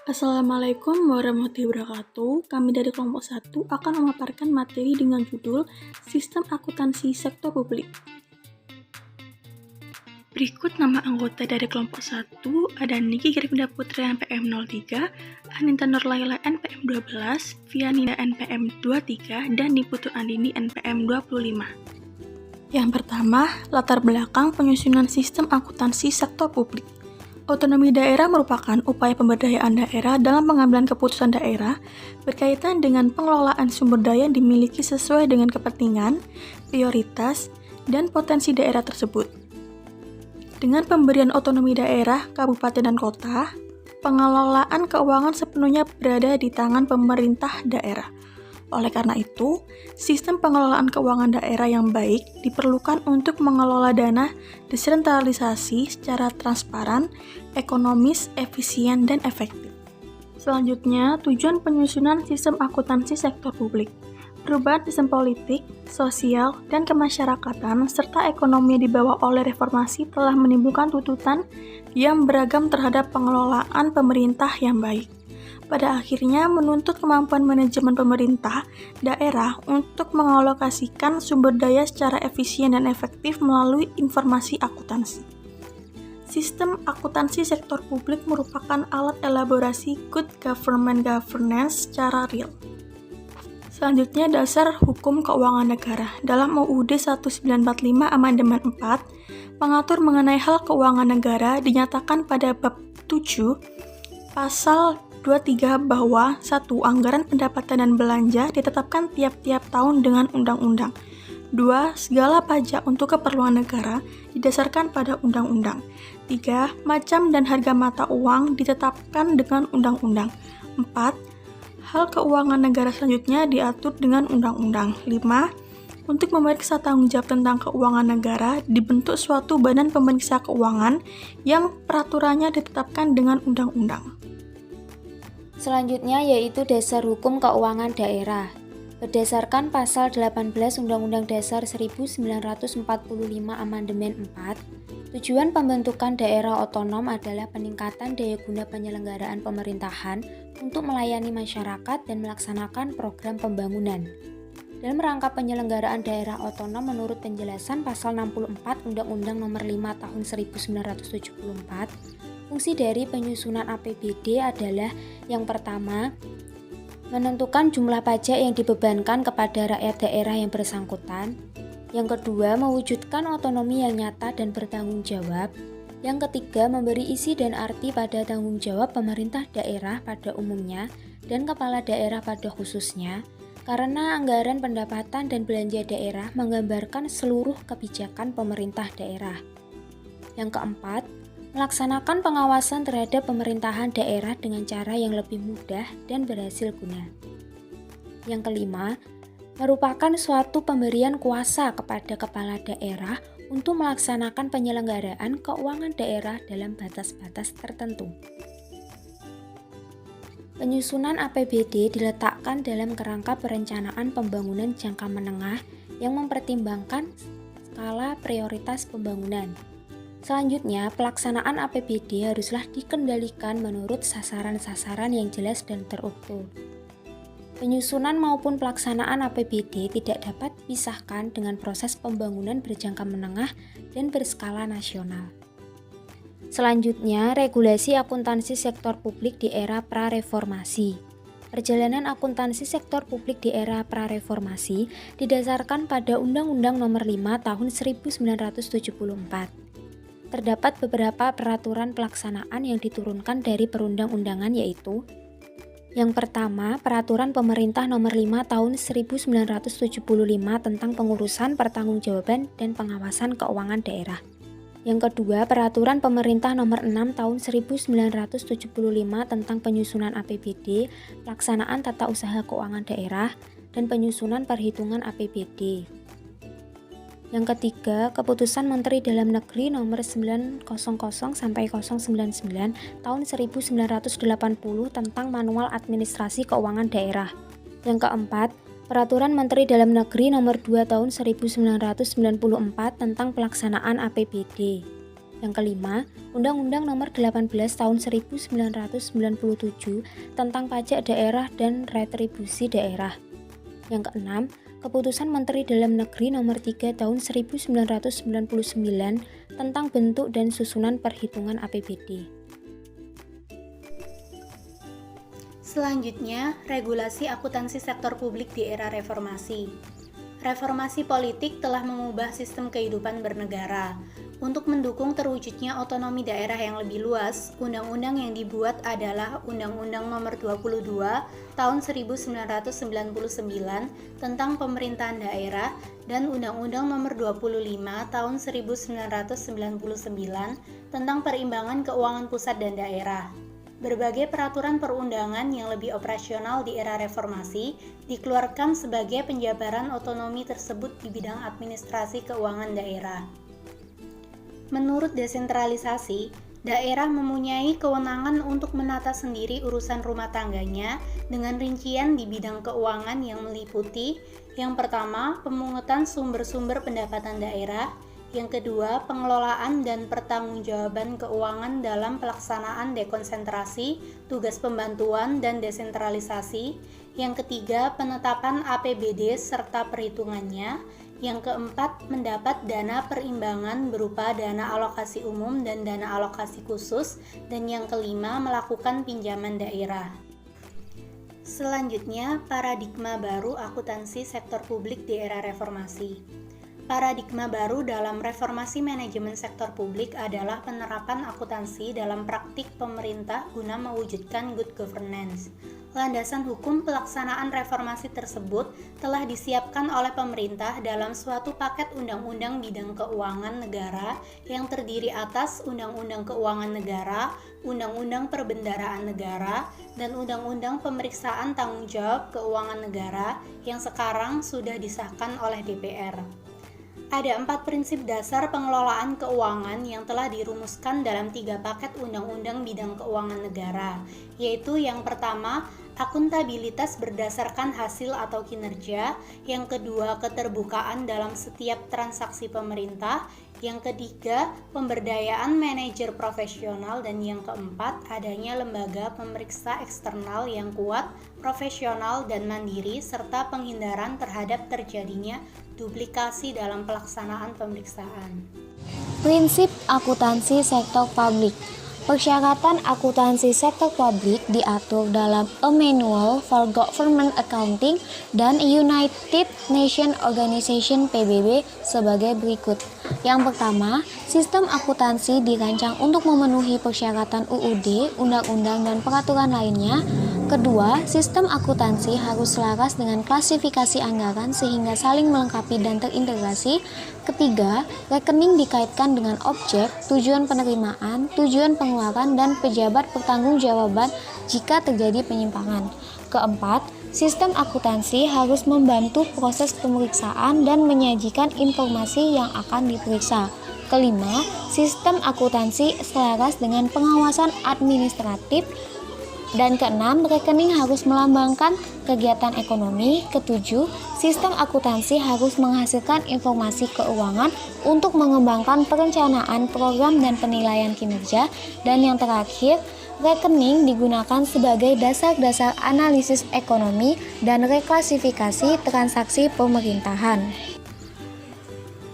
Assalamualaikum warahmatullahi wabarakatuh. Kami dari kelompok 1 akan memaparkan materi dengan judul Sistem Akuntansi Sektor Publik. Berikut nama anggota dari kelompok 1 ada Niki Gervinda Putri NPM 03, Anita Nurlaila NPM 12, Vianida NPM 23, dan Niputu Andini NPM 25. Yang pertama, latar belakang penyusunan sistem akuntansi sektor publik. Otonomi daerah merupakan upaya pemberdayaan daerah dalam pengambilan keputusan daerah berkaitan dengan pengelolaan sumber daya yang dimiliki sesuai dengan kepentingan, prioritas, dan potensi daerah tersebut. Dengan pemberian otonomi daerah, kabupaten, dan kota, pengelolaan keuangan sepenuhnya berada di tangan pemerintah daerah. Oleh karena itu, sistem pengelolaan keuangan daerah yang baik diperlukan untuk mengelola dana desentralisasi secara transparan, ekonomis, efisien, dan efektif. Selanjutnya, tujuan penyusunan sistem akuntansi sektor publik. Perubahan sistem politik, sosial, dan kemasyarakatan serta ekonomi yang dibawa oleh reformasi telah menimbulkan tuntutan yang beragam terhadap pengelolaan pemerintah yang baik. Pada akhirnya menuntut kemampuan manajemen pemerintah daerah untuk mengalokasikan sumber daya secara efisien dan efektif melalui informasi akuntansi. Sistem akuntansi sektor publik merupakan alat elaborasi good governance secara real. Selanjutnya, dasar hukum keuangan negara. Dalam UUD 1945 Amandemen 4 mengatur mengenai hal keuangan negara dinyatakan pada bab 7 pasal 23 bahwa 1. Anggaran pendapatan dan belanja ditetapkan tiap-tiap tahun dengan undang-undang. 2. Segala pajak untuk keperluan negara didasarkan pada undang-undang. 3. Macam dan harga mata uang ditetapkan dengan undang-undang. 4. Hal keuangan negara selanjutnya diatur dengan undang-undang. 5. Untuk memeriksa tanggung jawab tentang keuangan negara, dibentuk suatu badan pemeriksa keuangan yang peraturannya ditetapkan dengan undang-undang. Selanjutnya yaitu dasar hukum keuangan daerah. Berdasarkan pasal 18 Undang-Undang Dasar 1945 Amandemen 4, tujuan pembentukan daerah otonom adalah peningkatan daya guna penyelenggaraan pemerintahan untuk melayani masyarakat dan melaksanakan program pembangunan. Dalam rangka penyelenggaraan daerah otonom menurut penjelasan pasal 64 Undang-Undang Nomor 5 Tahun 1974, fungsi dari penyusunan APBD adalah yang pertama, menentukan jumlah pajak yang dibebankan kepada rakyat daerah yang bersangkutan. Yang kedua, mewujudkan otonomi yang nyata dan bertanggung jawab. Yang ketiga, memberi isi dan arti pada tanggung jawab pemerintah daerah pada umumnya dan kepala daerah pada khususnya, karena anggaran pendapatan dan belanja daerah menggambarkan seluruh kebijakan pemerintah daerah. Yang keempat, melaksanakan pengawasan terhadap pemerintahan daerah dengan cara yang lebih mudah dan berhasil guna. Yang kelima, merupakan suatu pemberian kuasa kepada kepala daerah untuk melaksanakan penyelenggaraan keuangan daerah dalam batas-batas tertentu. Penyusunan APBD diletakkan dalam kerangka perencanaan pembangunan jangka menengah yang mempertimbangkan skala prioritas pembangunan. Selanjutnya, pelaksanaan APBD haruslah dikendalikan menurut sasaran-sasaran yang jelas dan terukur. Penyusunan maupun pelaksanaan APBD tidak dapat dipisahkan dengan proses pembangunan berjangka menengah dan berskala nasional. Selanjutnya, regulasi akuntansi sektor publik di era prareformasi. Perjalanan akuntansi sektor publik di era prareformasi didasarkan pada Undang-Undang Nomor 5 Tahun 1974. Terdapat beberapa peraturan pelaksanaan yang diturunkan dari perundang-undangan yaitu: yang pertama, Peraturan Pemerintah Nomor 5 Tahun 1975 tentang pengurusan pertanggungjawaban dan pengawasan keuangan daerah. Yang kedua, Peraturan Pemerintah Nomor 6 Tahun 1975 tentang penyusunan APBD, pelaksanaan tata usaha keuangan daerah, dan penyusunan perhitungan APBD. Yang ketiga, Keputusan Menteri Dalam Negeri Nomor 900/099 Tahun 1980 tentang Manual Administrasi Keuangan Daerah. Yang keempat, Peraturan Menteri Dalam Negeri Nomor 2 Tahun 1994 tentang Pelaksanaan APBD. Yang kelima, Undang-Undang Nomor 18 Tahun 1997 tentang Pajak Daerah dan Retribusi Daerah. Yang keenam, Keputusan Menteri Dalam Negeri Nomor 3 Tahun 1999 tentang bentuk dan susunan perhitungan APBD. Selanjutnya, regulasi akuntansi sektor publik di era reformasi. Reformasi politik telah mengubah sistem kehidupan bernegara. Untuk mendukung terwujudnya otonomi daerah yang lebih luas, undang-undang yang dibuat adalah Undang-Undang Nomor 22 Tahun 1999 tentang Pemerintahan Daerah dan Undang-Undang Nomor 25 Tahun 1999 tentang Perimbangan Keuangan Pusat dan Daerah. Berbagai peraturan perundangan yang lebih operasional di era reformasi dikeluarkan sebagai penjabaran otonomi tersebut di bidang administrasi keuangan daerah. Menurut desentralisasi, daerah mempunyai kewenangan untuk menata sendiri urusan rumah tangganya dengan rincian di bidang keuangan yang meliputi: yang pertama, pemungutan sumber-sumber pendapatan daerah; yang kedua, pengelolaan dan pertanggungjawaban keuangan dalam pelaksanaan dekonsentrasi, tugas pembantuan, dan desentralisasi; yang ketiga, penetapan APBD serta perhitungannya; yang keempat, mendapat dana perimbangan berupa dana alokasi umum dan dana alokasi khusus; dan yang kelima, melakukan pinjaman daerah. Selanjutnya, paradigma baru akuntansi sektor publik di era reformasi. Paradigma baru dalam reformasi manajemen sektor publik adalah penerapan akuntansi dalam praktik pemerintah guna mewujudkan good governance. Landasan hukum pelaksanaan reformasi tersebut telah disiapkan oleh pemerintah dalam suatu paket undang-undang bidang keuangan negara yang terdiri atas Undang-Undang Keuangan Negara, Undang-Undang Perbendaharaan Negara, dan Undang-Undang Pemeriksaan Tanggung Jawab Keuangan Negara yang sekarang sudah disahkan oleh DPR. Ada 4 prinsip dasar pengelolaan keuangan yang telah dirumuskan dalam 3 paket undang-undang bidang keuangan negara, yaitu yang pertama, akuntabilitas berdasarkan hasil atau kinerja; yang kedua, keterbukaan dalam setiap transaksi pemerintah; yang ketiga, pemberdayaan manajer profesional; dan yang keempat, adanya lembaga pemeriksa eksternal yang kuat, profesional, dan mandiri, serta penghindaran terhadap terjadinya duplikasi dalam pelaksanaan pemeriksaan. Prinsip akuntansi sektor publik. Persyaratan akuntansi sektor publik diatur dalam A Manual for Government Accounting dan United Nations Organization PBB sebagai berikut. Yang pertama, sistem akuntansi dirancang untuk memenuhi persyaratan UUD, undang-undang, dan peraturan lainnya. Kedua, sistem akuntansi harus selaras dengan klasifikasi anggaran sehingga saling melengkapi dan terintegrasi. Ketiga, rekening dikaitkan dengan objek, tujuan penerimaan, tujuan pengeluaran, dan pejabat pertanggungjawaban jika terjadi penyimpangan. Keempat, sistem akuntansi harus membantu proses pemeriksaan dan menyajikan informasi yang akan diperiksa. Kelima, sistem akuntansi selaras dengan pengawasan administratif. Dan keenam, rekening harus melambangkan kegiatan ekonomi. Ketujuh, sistem akuntansi harus menghasilkan informasi keuangan untuk mengembangkan perencanaan program dan penilaian kinerja. Dan yang terakhir, rekening digunakan sebagai dasar-dasar analisis ekonomi dan reklasifikasi transaksi pemerintahan.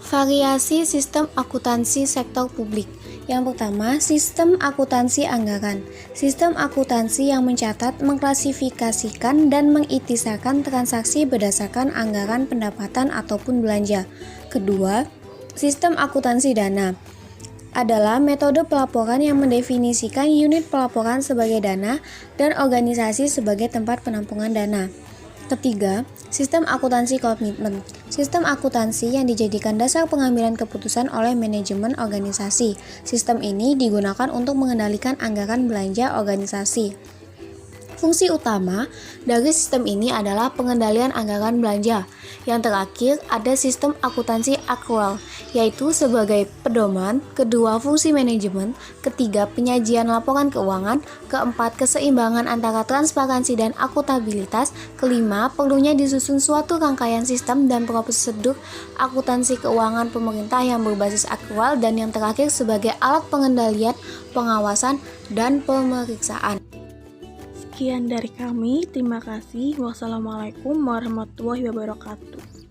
Variasi sistem akuntansi sektor publik. Yang pertama, sistem akuntansi anggaran. Sistem akuntansi yang mencatat, mengklasifikasikan, dan mengikhtisarkan transaksi berdasarkan anggaran pendapatan ataupun belanja. Kedua, sistem akuntansi dana adalah metode pelaporan yang mendefinisikan unit pelaporan sebagai dana dan organisasi sebagai tempat penampungan dana. Ketiga, sistem akuntansi komitmen. Sistem akuntansi yang dijadikan dasar pengambilan keputusan oleh manajemen organisasi. Sistem ini digunakan untuk mengendalikan anggaran belanja organisasi. Fungsi utama dari sistem ini adalah pengendalian anggaran belanja. Yang terakhir ada sistem akuntansi akrual, yaitu sebagai pedoman, kedua fungsi manajemen, ketiga penyajian laporan keuangan, keempat keseimbangan antara transparansi dan akuntabilitas, kelima perlunya disusun suatu rangkaian sistem dan prosedur akuntansi keuangan pemerintah yang berbasis akrual, dan yang terakhir sebagai alat pengendalian, pengawasan, dan pemeriksaan. Sekian dari kami, terima kasih. Wassalamualaikum warahmatullahi wabarakatuh.